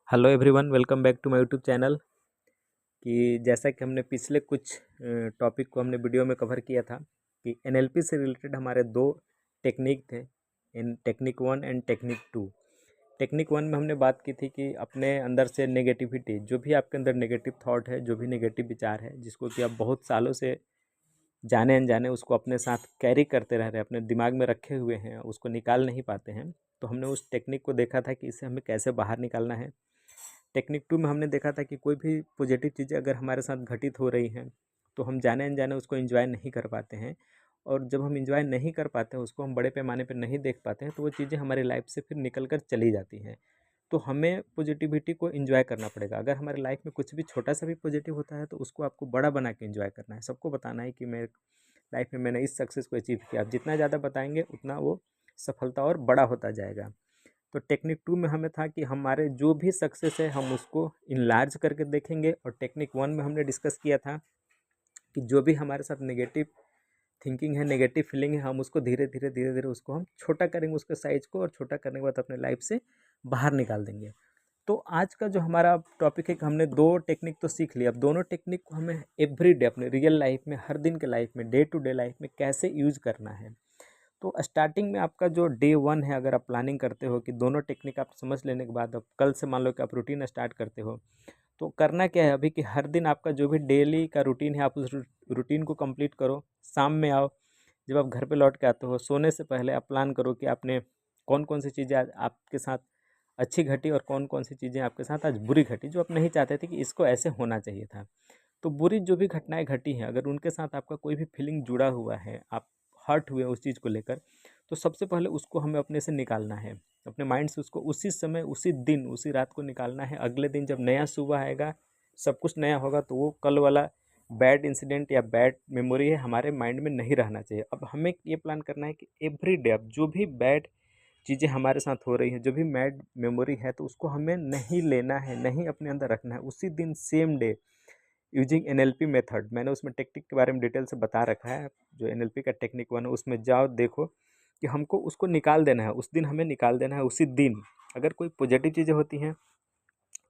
Hello everyone, welcome back to my YouTube channel. कि जैसा कि हमने पिछले कुछ टॉपिक को हमने वीडियो में कवर किया था कि एनएलपी से रिलेटेड हमारे दो टेक्निक थे, इन technique one and technique two. Technique one में हमने बात की थी कि अपने अंदर से नेगेटिविटी, जो भी आपके अंदर नेगेटिव थॉट है, जो भी नेगेटिव विचार है, जिसको कि आप बहुत सालों से जाने अनजाने उसको अपने साथ कैरी करते रह रहे हैं, अपने दिमाग में रखे हुए हैं, उसको निकाल नहीं पाते हैं। तो हमने उस टेक्निक को देखा था कि इससे हमें कैसे बाहर निकालना है। टेक्निक टू में हमने देखा था कि कोई भी पॉजिटिव चीज़ें अगर हमारे साथ घटित हो रही हैं तो हम जाने अनजाने उसको एंजॉय नहीं कर पाते हैं, और जब हम एंजॉय नहीं कर पाते हैं, उसको हम बड़े पैमाने पर नहीं देख पाते हैं, तो वो चीज़ें हमारी लाइफ से फिर निकल कर चली जाती हैं। तो हमें पॉजिटिविटी को एंजॉय करना पड़ेगा। अगर हमारे लाइफ में कुछ भी छोटा सा भी पॉजिटिव होता है तो उसको आपको बड़ा बना के एंजॉय करना है, सबको बताना है कि मैं लाइफ में मैंने इस सक्सेस को अचीव किया। आप जितना ज़्यादा बताएंगे उतना वो सफलता और बड़ा होता जाएगा। तो टेक्निक टू में हमें था कि हमारे जो भी सक्सेस है हम उसको इनलार्ज करके देखेंगे, और टेक्निक वन में हमने डिस्कस किया था कि जो भी हमारे साथ नेगेटिव थिंकिंग है, नेगेटिव फीलिंग है, हम उसको धीरे धीरे धीरे धीरे उसको हम छोटा करेंगे, उसके साइज को, और छोटा करने के बाद अपने लाइफ से बाहर निकाल देंगे। तो आज का जो हमारा टॉपिक है कि हमने दो टेक्निक तो सीख लिया, अब दोनों टेक्निक को हमें एवरी डे अपने रियल लाइफ में, हर दिन के लाइफ में, डे टू डे लाइफ में कैसे यूज करना है। तो स्टार्टिंग में आपका जो डे वन है, अगर आप प्लानिंग करते हो कि दोनों टेक्निक आप समझ लेने के बाद अब कल से मान लो कि आप रूटीन स्टार्ट करते हो, तो करना क्या है अभी कि हर दिन आपका जो भी डेली का रूटीन है आप उस रूटीन को कंप्लीट करो। शाम में आओ, जब आप घर पे लौट के आते हो, सोने से पहले आप प्लान करो कि आपने कौन कौन सी चीज़ें आज आपके साथ अच्छी घटी और कौन कौन सी चीज़ें आपके साथ आज बुरी घटी, जो आप नहीं चाहते थे कि इसको ऐसे होना चाहिए था। तो बुरी जो भी घटनाएं घटी हैं, अगर उनके साथ आपका कोई भी फीलिंग जुड़ा हुआ है, आप हर्ट हुए उस चीज़ को लेकर, तो सबसे पहले उसको हमें अपने से निकालना है, अपने माइंड से उसको उसी समय, उसी दिन, उसी रात को निकालना है। अगले दिन जब नया सुबह आएगा, सब कुछ नया होगा, तो वो कल वाला बैड इंसिडेंट या बैड मेमोरी है हमारे माइंड में नहीं रहना चाहिए। अब हमें ये प्लान करना है कि एवरी डे अब जो भी बैड चीज़ें हमारे साथ हो रही हैं, जो भी बैड मेमोरी है, तो उसको हमें नहीं लेना है, नहीं अपने अंदर रखना है। उसी दिन same day using NLP method, मैंने उसमें टेक्निक के बारे में डिटेल से बता रखा है। जो एनएलपी का टेक्निक वन है उसमें जाओ, देखो कि हमको उसको निकाल देना है, उस दिन हमें निकाल देना है। उसी दिन अगर कोई पॉजिटिव चीज़ें होती हैं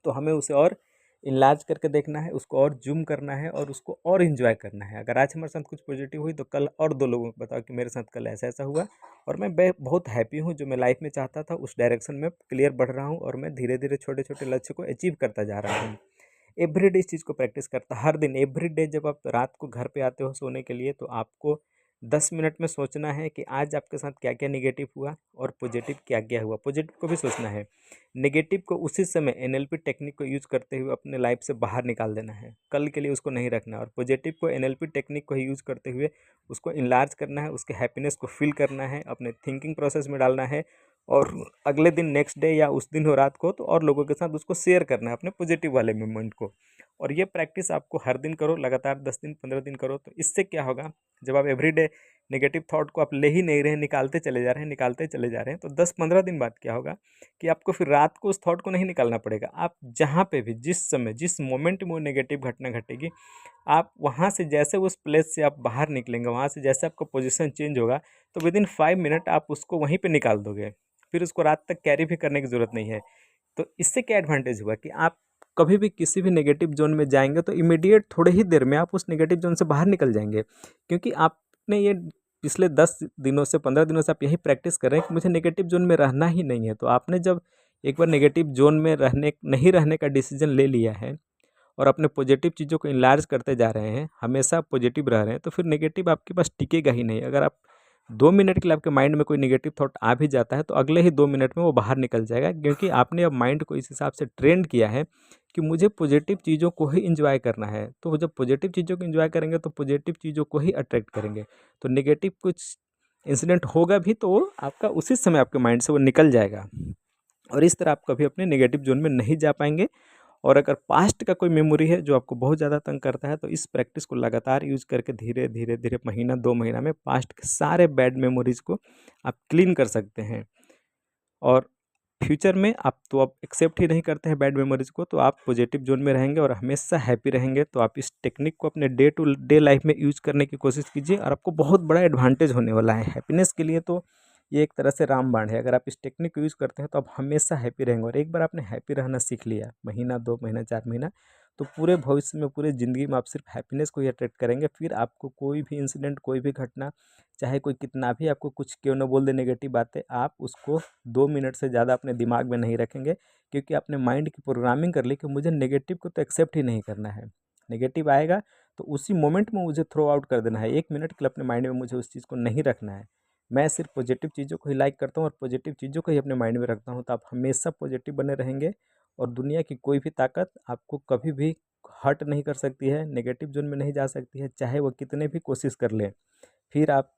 तो हमें उसे और इनलार्ज करके देखना है, उसको और जूम करना है, और उसको और इन्जॉय करना है। अगर आज हमारे साथ कुछ पॉजिटिव हुई तो कल और दो लोगों को बताओ कि मेरे साथ कल ऐसा ऐसा हुआ, और मैं बहुत हैप्पी हूँ। जो मैं लाइफ में चाहता था उस डायरेक्शन में क्लियर बढ़ रहा हूँ, और मैं धीरे धीरे छोटे छोटे लक्ष्य को अचीव करता जा रहा हूँ। एवरीडे इस चीज़ को प्रैक्टिस करता, हर दिन एवरीडे जब आप रात को घर पे आते हो सोने के लिए, तो आपको 10 मिनट में सोचना है कि आज आपके साथ क्या क्या नेगेटिव हुआ और पॉजिटिव क्या क्या हुआ। पॉजिटिव को भी सोचना है, नेगेटिव को उसी समय एनएलपी टेक्निक को यूज़ करते हुए अपने लाइफ से बाहर निकाल देना है, कल के लिए उसको नहीं रखना है। और पॉजिटिव को एनएलपी टेक्निक को ही यूज़ करते हुए उसको इनलार्ज करना है, उसके हैप्पीनेस को फील करना है, अपने थिंकिंग प्रोसेस में डालना है, और अगले दिन नेक्स्ट डे या उस दिन हो रात को तो और लोगों के साथ उसको शेयर करना है, अपने पॉजिटिव वाले मोमेंट को। और ये प्रैक्टिस आपको हर दिन करो, लगातार 10 दिन 15 दिन करो। तो इससे क्या होगा, जब आप एवरीडे नेगेटिव थॉट को आप ले ही नहीं रहे हैं, निकालते चले जा रहे हैं, निकालते चले जा रहे हैं, तो 10-15 दिन बाद क्या होगा कि आपको फिर रात को उस थॉट को नहीं निकालना पड़ेगा। आप जहाँ पे भी, जिस समय, जिस मोमेंट में वो नेगेटिव घटना घटेगी, आप वहाँ से जैसे उस प्लेस से आप बाहर निकलेंगे, वहाँ से जैसे आपका पोजीशन चेंज होगा, तो विदिन 5 मिनट आप उसको वहीं पे निकाल दोगे। फिर उसको रात तक कैरी भी करने की ज़रूरत नहीं है। तो इससे क्या एडवांटेज हुआ कि आप कभी भी किसी भी नेगेटिव जोन में जाएंगे तो इमीडिएट थोड़े ही देर में आप उस नेगेटिव जोन से बाहर निकल जाएंगे, क्योंकि आपने ये पिछले 10 दिनों से, 15 दिनों से आप यही प्रैक्टिस कर रहे हैं कि मुझे नेगेटिव जोन में रहना ही नहीं है। तो आपने जब एक बार नेगेटिव जोन में नहीं रहने का डिसीजन ले लिया है और अपने पॉजिटिव चीज़ों को इनलार्ज करते जा रहे हैं, हमेशा पॉजिटिव रह रहे हैं, तो फिर नेगेटिव आपके पास टिकेगा ही नहीं। अगर आप 2 मिनट के लिए आपके माइंड में कोई नेगेटिव थॉट आ भी जाता है तो अगले ही 2 मिनट में वो बाहर निकल जाएगा, क्योंकि आपने अब माइंड को इस हिसाब से ट्रेंड किया है कि मुझे पॉजिटिव चीज़ों को ही इंजॉय करना है। तो जब पॉजिटिव चीज़ों को इंजॉय करेंगे तो पॉजिटिव चीज़ों को ही अट्रैक्ट करेंगे। तो नेगेटिव कुछ इंसिडेंट होगा भी तो वो आपका उसी समय आपके माइंड से वो निकल जाएगा, और इस तरह आप कभी अपने नेगेटिव जोन में नहीं जा पाएंगे। और अगर पास्ट का कोई मेमोरी है जो आपको बहुत ज़्यादा तंग करता है, तो इस प्रैक्टिस को लगातार यूज़ करके धीरे धीरे धीरे महीना 2 महीना में पास्ट के सारे बैड मेमोरीज़ को आप क्लीन कर सकते हैं। और फ्यूचर में आप एक्सेप्ट ही नहीं करते हैं बैड मेमोरीज़ को, तो आप पॉजिटिव जोन में रहेंगे और हमेशा हैप्पी रहेंगे। तो आप इस टेक्निक को अपने डे टू डे लाइफ में यूज़ करने की कोशिश कीजिए, और आपको बहुत बड़ा एडवांटेज होने वाला है हैप्पीनेस के लिए। तो ये एक तरह से रामबाण है। अगर आप इस टेक्निक को यूज़ करते हैं तो आप हमेशा हैप्पी रहेंगे। और एक बार आपने हैप्पी रहना सीख लिया, महीना 2 महीना 4 महीना, तो पूरे भविष्य में, पूरे ज़िंदगी में आप सिर्फ हैप्पीनेस को ही अट्रैक्ट करेंगे। फिर आपको कोई भी इंसिडेंट, कोई भी घटना, चाहे कोई कितना भी आपको कुछ क्यों ना बोल दे नेगेटिव बातें, आप उसको 2 मिनट से ज़्यादा अपने दिमाग में नहीं रखेंगे, क्योंकि आपने माइंड की प्रोग्रामिंग कर ली कि मुझे नेगेटिव को तो एक्सेप्ट ही नहीं करना है। नेगेटिव आएगा तो उसी मोमेंट में मुझे थ्रो आउट कर देना है। 1 मिनट के लिए अपने माइंड में मुझे उस चीज़ को नहीं रखना है। मैं सिर्फ पॉजिटिव चीज़ों को ही लाइक करता हूँ और पॉजिटिव चीज़ों को ही अपने माइंड में रखता हूँ। तो आप हमेशा पॉजिटिव बने रहेंगे और दुनिया की कोई भी ताकत आपको कभी भी हर्ट नहीं कर सकती है, नेगेटिव जोन में नहीं जा सकती है, चाहे वो कितने भी कोशिश कर लें। फिर आप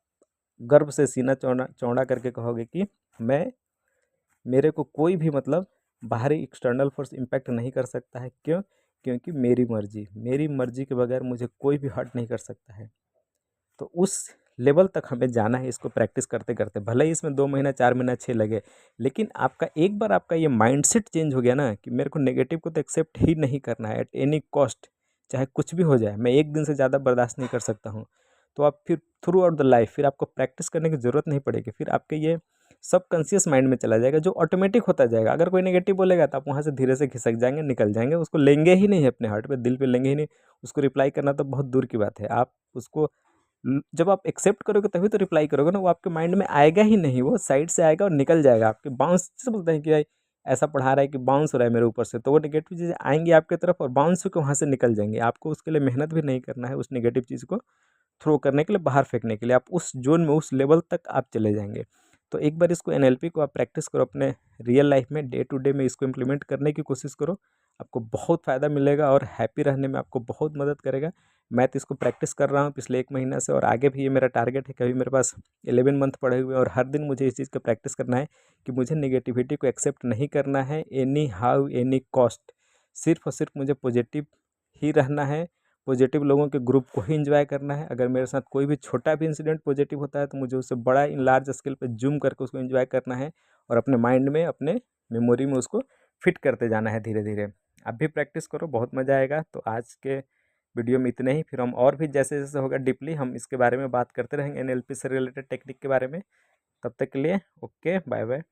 गर्व से सीना चौड़ा चौड़ा करके कहोगे कि मैं मेरे को कोई भी मतलब बाहरी एक्सटर्नल फोर्स इम्पैक्ट नहीं कर सकता है। क्यों? क्योंकि मेरी मर्जी के बगैर मुझे कोई भी हर्ट नहीं कर सकता है। तो उस लेवल तक हमें जाना है इसको प्रैक्टिस करते करते। भले ही इसमें 2 महीना 4 महीना 6 लगे, लेकिन आपका एक बार आपका ये माइंडसेट चेंज हो गया ना कि मेरे को नेगेटिव को तो एक्सेप्ट ही नहीं करना है एट एनी कॉस्ट, चाहे कुछ भी हो जाए, मैं 1 दिन से ज़्यादा बर्दाश्त नहीं कर सकता हूँ। तो आप फिर थ्रू आउट द लाइफ फिर आपको प्रैक्टिस करने की ज़रूरत नहीं पड़ेगी। फिर आपके ये सबकॉन्शियस माइंड में चला जाएगा, जो ऑटोमेटिक होता जाएगा। अगर कोई नेगेटिव बोलेगा तो आप वहाँ से धीरे से खिसक जाएंगे, निकल जाएंगे, उसको लेंगे ही नहीं अपने हार्ट पे, दिल पे लेंगे ही नहीं। उसको रिप्लाई करना तो बहुत दूर की बात है। आप उसको जब आप एक्सेप्ट करोगे तभी तो रिप्लाई करोगे ना। वो आपके माइंड में आएगा ही नहीं, वो साइड से आएगा और निकल जाएगा। आपके बाउंस से बोलते हैं कि भाई ऐसा पढ़ा रहा है कि बाउंस हो रहा है मेरे ऊपर से, तो वो नेगेटिव चीज़ें आएंगी आपके तरफ और बाउंस होकर वहाँ से निकल जाएंगे। आपको उसके लिए मेहनत भी नहीं करना है उस नेगेटिव चीज़ को थ्रो करने के लिए, बाहर फेंकने के लिए। आप उस जोन में, उस लेवल तक आप चले जाएंगे। तो एक बार इसको एनएलपी को आप प्रैक्टिस करो अपने रियल लाइफ में, डे टू डे में इसको इम्प्लीमेंट करने की कोशिश करो। आपको बहुत फ़ायदा मिलेगा और हैप्पी रहने में आपको बहुत मदद करेगा। मैं तो इसको प्रैक्टिस कर रहा हूँ पिछले 1 महीना से और आगे भी ये मेरा टारगेट है कि अभी मेरे पास 11 मंथ पड़े हुए हैं और हर दिन मुझे इस चीज़ का प्रैक्टिस करना है कि मुझे नेगेटिविटी को एक्सेप्ट नहीं करना है एनी हाउ एनी कॉस्ट। सिर्फ और सिर्फ मुझे पॉजिटिव ही रहना है, पॉजिटिव लोगों के ग्रुप को ही एंजॉय करना है। अगर मेरे साथ कोई भी छोटा भी इंसिडेंट पॉजिटिव होता है तो मुझे उससे बड़ा इन लार्ज स्केल पे जूम करके उसको एंजॉय करना है और अपने माइंड में, अपने मेमोरी में उसको फिट करते जाना है धीरे धीरे। आप भी प्रैक्टिस करो, बहुत मज़ा आएगा। तो आज के वीडियो में इतने ही, फिर हम और भी जैसे जैसे होगा डीपली हम इसके बारे में बात करते रहेंगे, एनएलपी से रिलेटेड टेक्निक के बारे में। तब तक के लिए ओके, बाय बाय।